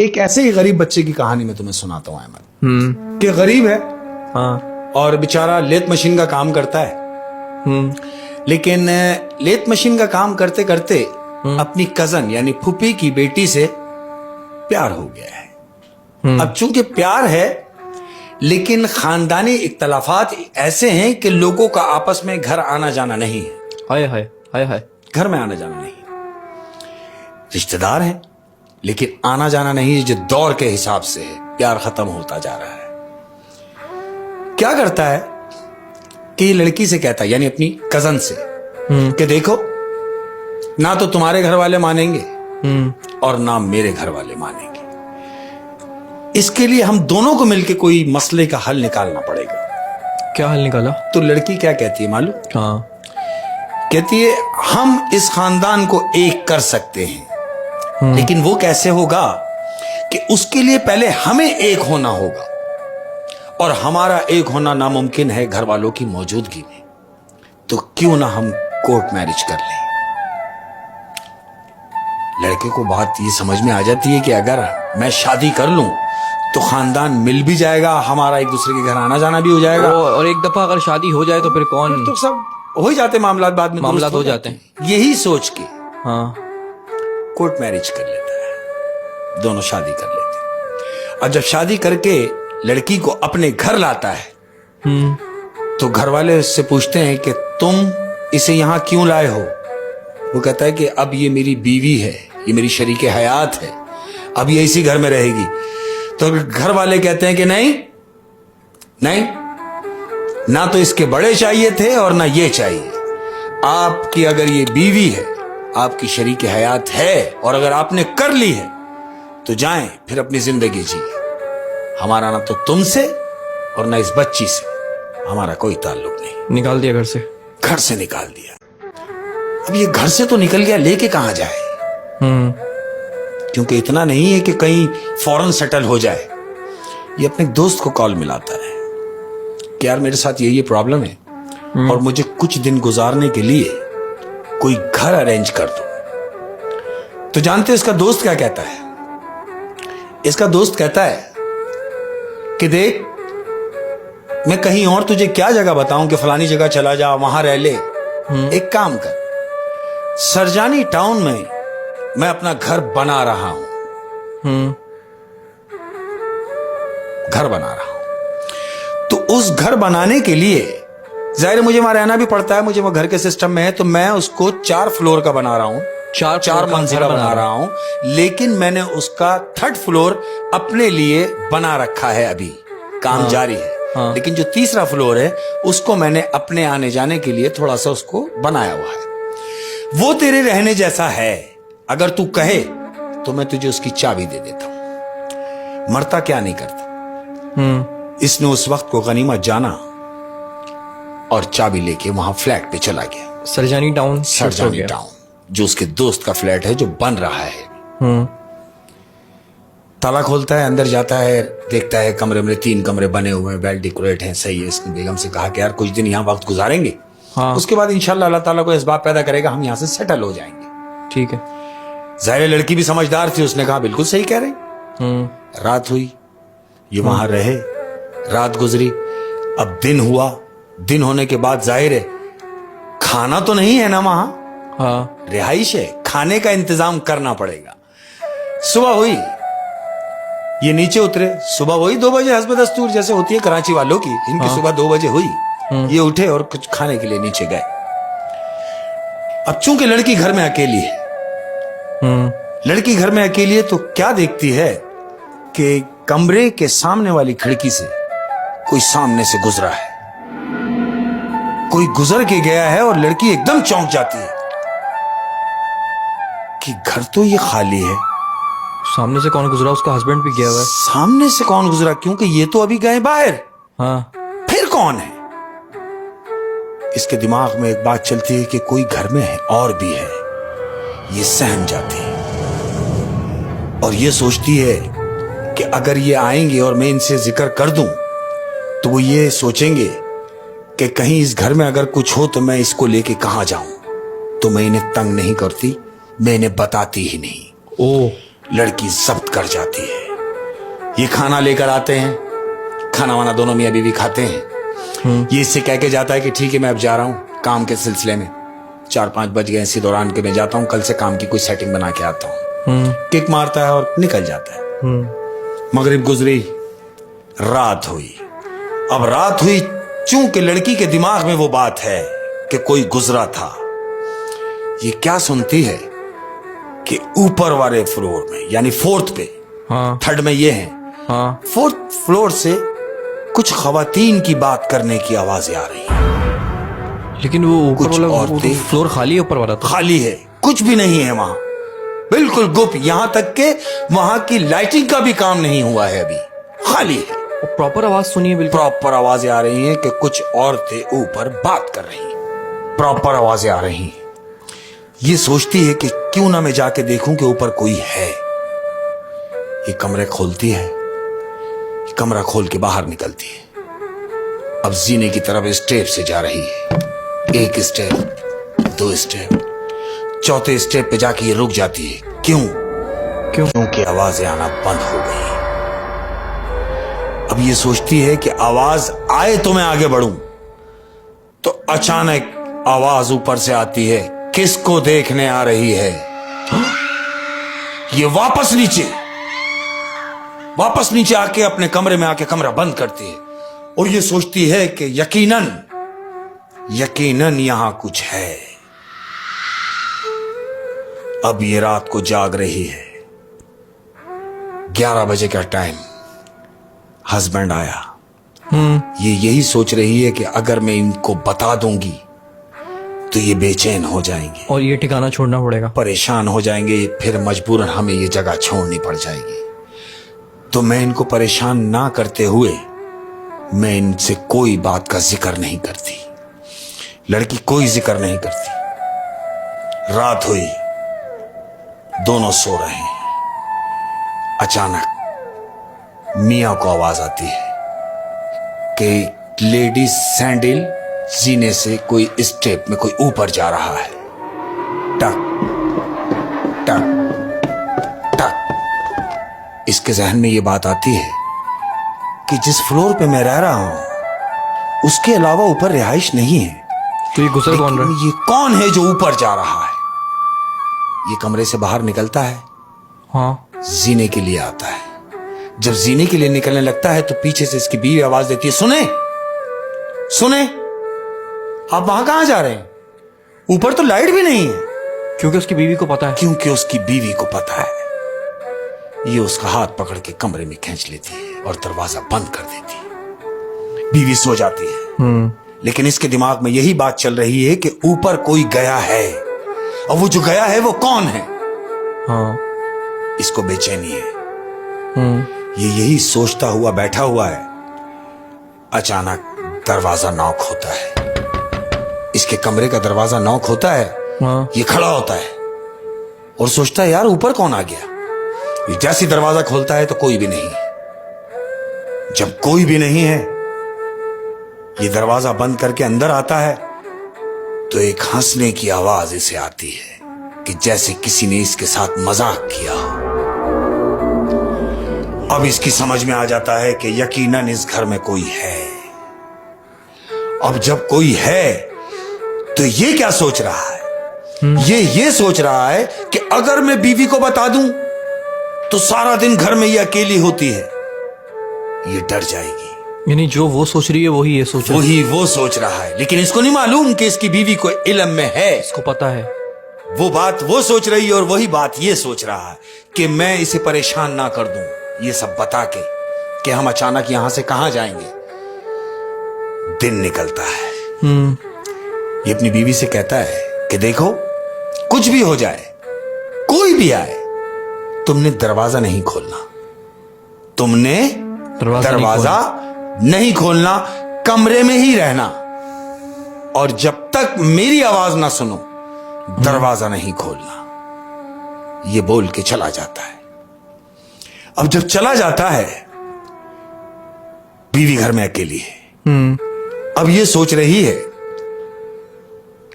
एक ऐसे ही गरीब बच्चे की कहानी मैं तुम्हें सुनाता हूँ अहमद, कि गरीब है और बेचारा लेथ मशीन का काम करता है। लेकिन लेथ मशीन का काम करते करते अपनी कजन यानी फूफी की बेटी से प्यार हो गया है। अब चूंकि प्यार है लेकिन खानदानी इख्तलाफात ऐसे हैं कि लोगों का आपस में घर आना जाना नहीं है। हाय हाय हाय हाय, क्या घर में आना जाना नहीं है। रिश्तेदार हैं लेकिन आना जाना नहीं है, जो दौर के हिसाब से है। प्यार खत्म होता जा रहा है। क्या करता है कि ये लड़की से कहता है यानी अपनी कजन से कि देखो ना तो तुम्हारे घर वाले मानेंगे और ना मेरे घर वाले मानेंगे। इसके लिए हम दोनों को मिलकर कोई मसले का हल निकालना पड़ेगा। क्या हल निकाला? तो लड़की क्या कहती है मालूम? हाँ, कहती है हम इस खानदान को एक कर सकते हैं, लेकिन वो कैसे होगा कि उसके लिए पहले हमें एक होना होगा, और हमारा एक होना नामुमकिन है घर वालों की मौजूदगी में। तो क्यों ना हम कोर्ट मैरिज कर लें। लड़के को बात ये समझ में आ जाती है कि अगर मैं शादी कर लूं तो खानदान मिल भी जाएगा, हमारा एक दूसरे के घर आना जाना भी हो जाएगा। और एक दफा अगर शादी हो जाए तो फिर कौन, तो सब हो ही जाते मामलात, बाद में मामलात हो जाते हैं। यही सोच के हाँ, कोर्ट मैरिज कर लेता है, दोनों शादी कर लेते हैं। और जब शादी करके लड़की को अपने घर लाता है तो घर वाले उससे पूछते हैं कि तुम इसे यहां क्यों लाए हो। वो कहता है कि अब ये मेरी बीवी है, ये मेरी शरीके हयात है, अब ये इसी घर में रहेगी। तो घर वाले कहते हैं कि नहीं नहीं, ना तो इसके बड़े चाहिए थे और ना ये चाहिए। आपकी अगर ये बीवी है, आपकी शरीके हयात है, और अगर आपने कर ली है तो जाएं फिर अपनी जिंदगी जिए। हमारा ना तो तुमसे और ना इस बच्ची से हमारा कोई ताल्लुक नहीं। निकाल दिया घर से? घर से निकाल दिया। अब ये घर से तो निकल गया, लेके कहां जाए? क्योंकि इतना नहीं है कि कहीं फौरन सेटल हो जाए। ये अपने दोस्त को कॉल मिलाता है कि यार मेरे साथ ये प्रॉब्लम है और मुझे कुछ दिन गुजारने के लिए कोई घर अरेंज कर दो। तो जानते इसका दोस्त क्या कहता है? इसका दोस्त कहता है कि देख, मैं कहीं और तुझे क्या जगह बताऊं कि फलानी जगह चला जा, वहां रह ले। एक काम कर, सरजानी टाउन में मैं अपना घर बना रहा हूं। घर बना रहा हूं तो उस घर बनाने के लिए जाहिर है मुझे वहां रहना भी पड़ता है, मुझे वो घर के सिस्टम में है, तो मैं उसको 4 फ्लोर का बना रहा हूं, चार मंजिला बना रहा हूं। लेकिन मैंने उसका 3rd फ्लोर अपने लिए बना रखा है, अभी काम जारी है। लेकिन जो 3रा फ्लोर है उसको मैंने अपने आने जाने के लिए थोड़ा सा उसको बनाया हुआ है। वो तेरे रहने जैसा है, अगर तू कहे तो मैं तुझे उसकी चाबी दे देता हूं। मरता क्या नहीं करता। इसने उस वक्त को गनीमत जाना और चाबी लेके वहां फ्लैट पे चला गया। सरजानी टाउन जो उसके दोस्त का फ्लैट है जो बन रहा है। ताला खोलता है, अंदर जाता है, देखता है कमरे में 3 कमरे बने हुए हैं, वेल डेकोरेट हैं, सही है। इसने बेगम से कहा कि यार कुछ दिन यहाँ वक्त गुजारेंगे, उसके बाद इंशाल्लाह अल्लाह ताला को इस्बाब पैदा करेगा, हम यहाँ से सेटल हो जाएंगे। ठीक है। जाहिर लड़की भी समझदार थी, उसने कहा बिल्कुल सही कह रहे। रात हुई, ये वहां रहे, रात गुजरी, अब दिन हुआ। दिन होने के बाद जाहिर है खाना तो नहीं है ना वहां, रिहाइश है, खाने का इंतजाम करना पड़ेगा। सुबह हुई, ये नीचे उतरे। सुबह वही 2 बजे हस्ब दस्तूर जैसे होती है कराची वालों की, इनकी सुबह 2 बजे हुई। ये उठे और कुछ खाने के लिए नीचे गए। अब चूंकि लड़की घर में अकेली है, लड़की घर में अकेली है तो क्या देखती है कि कमरे के सामने वाली खिड़की से कोई सामने से गुजरा है, कोई गुजर के गया है, और लड़की एकदम चौंक जाती है कि घर तो ये खाली है। सामने से कौन गुजरा? उसका हस्बैंड भी गया हुआ है। सामने से कौन गुजरा? क्योंकि ये तो अभी गए बाहर। फिर कौन है? इसके दिमाग में एक बात चलती है कि कोई घर में है और भी है। ये सहम जाती है और ये सोचती है कि अगर ये आएंगे और मैं इनसे जिक्र कर दूं तो वो ये सोचेंगे कि कहीं इस घर में अगर कुछ हो तो मैं इसको लेके कहां जाऊं। तो मैं इन्हें तंग नहीं करती, मैं इन्हें बताती ही नहीं। ओ, लड़की जब्त कर जाती है। ये खाना लेकर आते हैं, खाना वाना दोनों मियाँ बीवी खाते हैं। ये इससे कह के जाता है कि ठीक है मैं अब जा रहा हूँ काम के सिलसिले में, 4-5 बज गए इसी दौरान के मैं जाता हूँ, कल से काम की कोई सेटिंग बना के आता हूँ। किक मारता है और निकल जाता है। मगरिब गुजरी, रात हुई। अब रात हुई, चूंकि लड़की के दिमाग में वो बात है कि कोई गुजरा था, ये क्या सुनती है कि ऊपर वाले फ्लोर में यानी फोर्थ पे, हाँ थर्ड में ये है, हाँ। फोर्थ फ्लोर से कुछ खवातीन की बात करने की आवाजें आ रही हैं। लेकिन वो ऊपर कुछ वाला वो औरतें- फ्लोर खाली है, ऊपर वाला तो खाली है, कुछ भी नहीं है वहां, बिल्कुल गुप्त। यहां तक के वहां की लाइटिंग का भी काम नहीं हुआ है, अभी खाली है। प्रॉपर आवाज सुनिए बिल्कुल। प्रॉपर आवाजें आ रही हैं कि कुछ औरतें ऊपर बात कर रही हैं, प्रॉपर आवाजें आ रही हैं। ये सोचती है कि क्यों ना मैं जाके देखूं कि ऊपर कोई है। ये कमरे खोलती है, ये कमरा खोल के बाहर निकलती है। अब जीने की तरफ स्टेप से जा रही है, 1 स्टेप, 2 स्टेप, चौथे स्टेप पे जाके ये रुक जाती है। क्यों? क्योंकि आवाजें आना बंद हो गई। अब ये सोचती है कि आवाज आए तो मैं आगे बढ़ूं, तो अचानक आवाज ऊपर से आती है, किसको देखने आ रही है? ये वापस नीचे आके अपने कमरे में आके कमरा बंद करती है और ये सोचती है कि यकीनन यहां कुछ है। अब ये रात को जाग रही है, 11 बजे का टाइम। हस्बैंड आया। ये यही सोच रही है कि अगर मैं इनको बता दूंगी तो ये बेचैन हो जाएंगे और ये ठिकाना छोड़ना पड़ेगा, परेशान हो जाएंगे, फिर मजबूरन हमें ये जगह छोड़नी पड़ जाएगी। तो मैं इनको परेशान ना करते हुए मैं इनसे कोई बात का जिक्र नहीं करती। लड़की कोई जिक्र नहीं करती। रात हुई, दोनों सो रहे हैं। अचानक मियां को आवाज आती है कि लेडी सैंडल जीने से कोई स्टेप में कोई ऊपर जा रहा है। टक टक टक। इसके जहन में ये बात आती है कि जिस फ्लोर पे मैं रह रहा हूं उसके अलावा ऊपर रिहाइश नहीं है। तो ये गुजर कौन रहा है? ये कौन है जो ऊपर जा रहा है? ये कमरे से बाहर निकलता है, हाँ जीने के लिए आता है। जब जीने के लिए निकलने लगता है तो पीछे से इसकी बीवी आवाज देती है, सुने सुने, आप वहां कहां जा रहे हैं? ऊपर तो लाइट भी नहीं है। क्योंकि उसकी बीवी को पता है। क्योंकि उसकी बीवी को पता है। ये उसका हाथ पकड़ के कमरे में खींच लेती है और दरवाजा बंद कर देती है। बीवी सो जाती है, लेकिन इसके दिमाग में यही बात चल रही है कि ऊपर कोई गया है, और वो जो गया है वो कौन है? हाँ इसको बेचैनी है। ये यही सोचता हुआ बैठा हुआ है। अचानक दरवाजा नॉक होता है। इसके कमरे का दरवाजा नॉक होता है। हाँ। ये खड़ा होता है और सोचता है यार ऊपर कौन आ गया। ये जैसे दरवाजा खोलता है तो कोई भी नहीं है। जब कोई भी नहीं है, ये दरवाजा बंद करके अंदर आता है तो एक हंसने की आवाज इसे आती है कि जैसे किसी ने इसके साथ मजाक किया हो। अब इसकी समझ में आ जाता है कि यकीनन इस घर में कोई है। अब जब कोई है तो ये क्या सोच रहा है? ये सोच रहा है कि अगर मैं बीवी को बता दूं तो सारा दिन घर में ये अकेली होती है, ये डर जाएगी। यानी जो वो सोच रही है वही ये सोच रहा है। वही वो सोच रहा है, लेकिन इसको नहीं मालूम कि इसकी बीवी को इल्म में है। इसको पता है। वो बात वो सोच रही है और वही बात ये सोच रहा है कि मैं इसे परेशान ना कर दूं ये सब बता के कि हम अचानक यहां से कहां जाएंगे। दिन निकलता है। ये अपनी बीवी से कहता है कि देखो कुछ भी हो जाए, कोई भी आए, तुमने दरवाजा नहीं खोलना। तुमने दरवाजा नहीं खोलना, कमरे में ही रहना, और जब तक मेरी आवाज ना सुनो दरवाजा नहीं खोलना। ये बोल के चला जाता है। अब जब चला जाता है, बीवी घर में अकेली है। अब ये सोच रही है,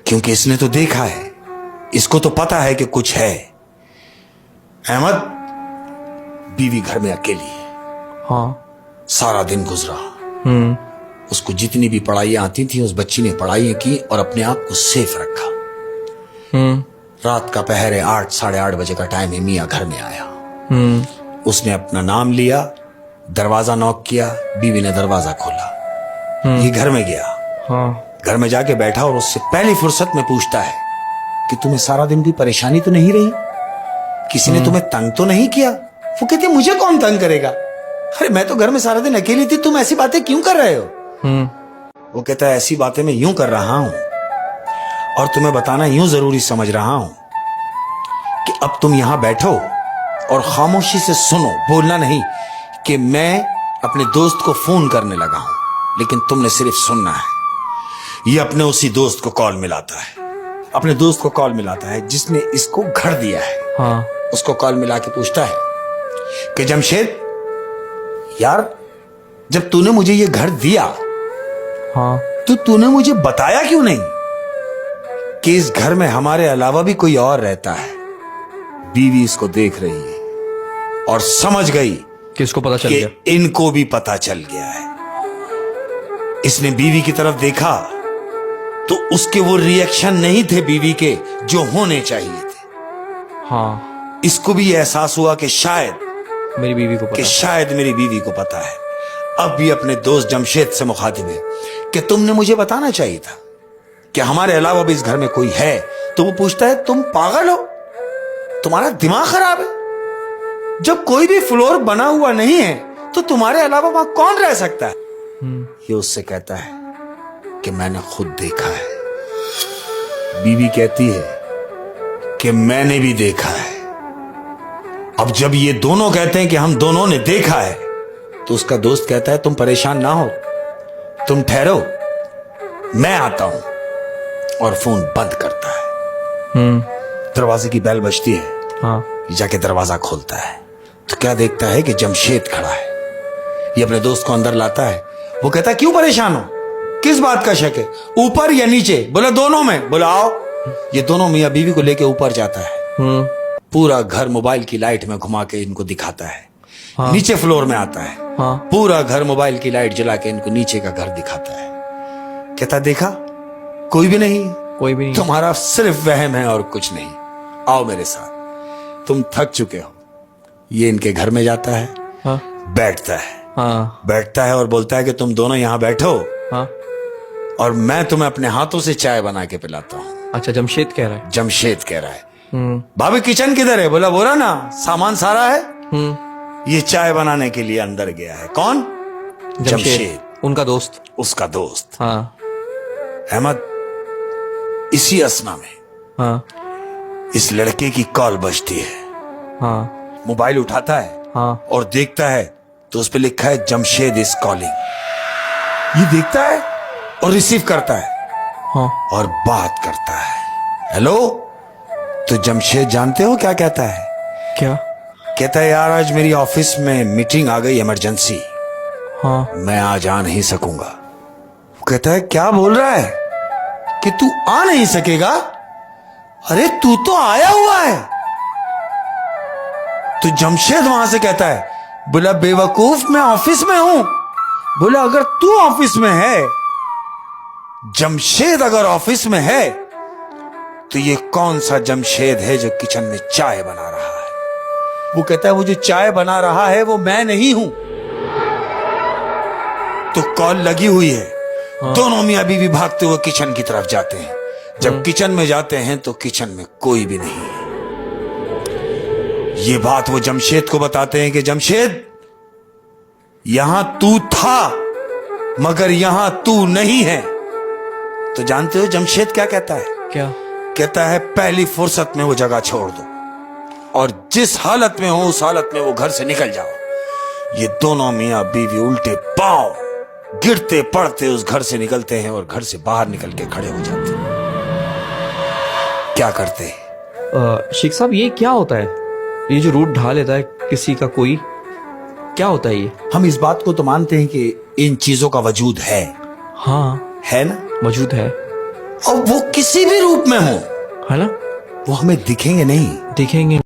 क्योंकि इसने तो देखा है, इसको तो पता है कि कुछ है। अहमद बीवी घर में अकेली है। हाँ। सारा दिन गुजरा, उसको जितनी भी पढ़ाइयां आती थी उस बच्ची ने पढ़ाइयां की और अपने आप को सेफ रखा। रात का पहर है, 8 साढ़े 8 बजे का टाइम है, मियाँ घर में आया। उसने अपना नाम लिया, दरवाजा नॉक किया, बीवी ने दरवाजा खोला। ये घर में गया। हाँ। घर में जाके बैठा और उससे पहली फुर्सत में पूछता है कि तुम्हें सारा दिन भी परेशानी तो नहीं रही, किसी ने तुम्हें तंग तो नहीं किया? वो कहती मुझे कौन तंग करेगा, अरे मैं तो घर में सारा दिन अकेली थी, तुम ऐसी बातें क्यों कर रहे हो? वो कहता है ऐसी बातें मैं यूं कर रहा हूं और तुम्हें बताना यूं जरूरी समझ रहा हूं कि अब तुम यहां बैठो और खामोशी से सुनो, बोलना नहीं कि मैं अपने दोस्त को फोन करने लगा हूं, लेकिन तुमने सिर्फ सुनना है। ये अपने उसी दोस्त को कॉल मिलाता है, अपने दोस्त को कॉल मिलाता है जिसने इसको घर दिया है। हाँ। उसको कॉल मिला के पूछता है कि जमशेद यार, जब तूने मुझे ये घर दिया हाँ। तो तूने मुझे बताया क्यों नहीं कि इस घर में हमारे अलावा भी कोई और रहता है? बीवी इसको देख रही है और समझ गई किसको पता चल कि गया? इनको भी पता चल गया है। इसने बीवी की तरफ देखा तो उसके वो रिएक्शन नहीं थे बीवी के जो होने चाहिए थे। हाँ। इसको भी एहसास हुआ कि शायद मेरी बीवी को कि पता। शायद मेरी बीवी को पता है। अब भी अपने दोस्त जमशेद से मुखातिब है कि तुमने मुझे बताना चाहिए था कि हमारे अलावा भी इस घर में कोई है। तो वो पूछता है तुम पागल हो, तुम्हारा दिमाग खराब है? जब कोई भी फ्लोर बना हुआ नहीं है तो तुम्हारे अलावा वहां कौन रह सकता है? ये उससे कहता है कि मैंने खुद देखा है। बीवी कहती है कि मैंने भी देखा है। अब जब ये दोनों कहते हैं कि हम दोनों ने देखा है तो उसका दोस्त कहता है तुम परेशान ना हो, तुम ठहरो, मैं आता हूं, और फोन बंद करता है। दरवाजे की बेल बजती है। हाँ। ये जाके दरवाजा खोलता है तो क्या देखता है कि जमशेद खड़ा है। ये अपने दोस्त को अंदर लाता है। वो कहता है क्यों परेशान हो, किस बात का शक है, ऊपर या नीचे? बोला दोनों में। बोला आओ। ये दोनों मियां बीवी को लेके ऊपर जाता है। पूरा घर मोबाइल की लाइट में घुमा के इनको दिखाता है। हाँ। नीचे फ्लोर में आता है। हाँ। पूरा घर मोबाइल की लाइट जला के इनको नीचे का घर दिखाता है। कहता देखा, कोई भी नहीं, कोई भी नहीं। तुम्हारा सिर्फ वहम है और कुछ नहीं, आओ मेरे साथ, तुम थक चुके हो। ये इनके घर में जाता है। हाँ। बैठता है। हाँ। बैठता है और बोलता है कि तुम दोनों यहां बैठो हाँ। और मैं तुम्हें अपने हाथों से चाय बना के पिलाता हूं। अच्छा, जमशेद कह रहा है। जमशेद कह रहा है। भाभी किचन किधर है? बोला बोला ना, सामान सारा है। ये चाय बनाने के लिए अंदर गया है। कौन? जमशेद, उनका दोस्त। उसका दोस्त। हाँ। अहमद, इसी असना में हाँ। इस लड़के की कॉल बजती है। हाँ। मोबाइल उठाता है। हाँ। और देखता है तो उस पे लिखा है जमशेद इज कॉलिंग। ये देखता है और रिसीव करता है। हाँ। और बात करता है। हेलो। तो जमशेद जानते हो क्या कहता है? क्या? कहता है यार आज मेरी ऑफिस में मीटिंग आ गई, इमरजेंसी, हाँ। मैं आज आ नहीं सकूंगा। वो कहता है क्या बोल रहा है कि तू आ नहीं सकेगा? अरे तू तो आया हुआ है। तो जमशेद वहां से कहता है, बोला बेवकूफ, मैं ऑफिस में हूं। बोला अगर तू ऑफिस में है, जमशेद अगर ऑफिस में है, तो ये कौन सा जमशेद है जो किचन में चाय बना रहा है? वो कहता है वो जो चाय बना रहा है वो मैं नहीं हूं। तो कॉल लगी हुई है। दोनों मियां बीवी भागते हुए किचन की तरफ जाते हैं। जब किचन में जाते हैं तो किचन में कोई भी नहीं है। ये बात वो जमशेद को बताते हैं कि जमशेद, यहां तू था मगर यहां तू नहीं है। तो जानते हो जमशेद क्या कहता है? क्या? कहता है पहली फुर्सत में वो जगह छोड़ दो और जिस हालत में हो उस हालत में वो घर से निकल जाओ। ये दोनों मियां बीवी उल्टे पांव गिरते पड़ते उस घर से निकलते हैं और घर से बाहर निकल के खड़े हो जाते हैं। क्या करते हैं? शेख साहब, ये क्या होता है? ये जो रूट ढा लेता है किसी का कोई, क्या होता है ये? हम इस बात को तो मानते हैं कि इन चीजों का वजूद है। हाँ, है ना? मौजूद है। और वो किसी भी रूप में हो, है ना? वो हमें दिखेंगे नहीं। दिखेंगे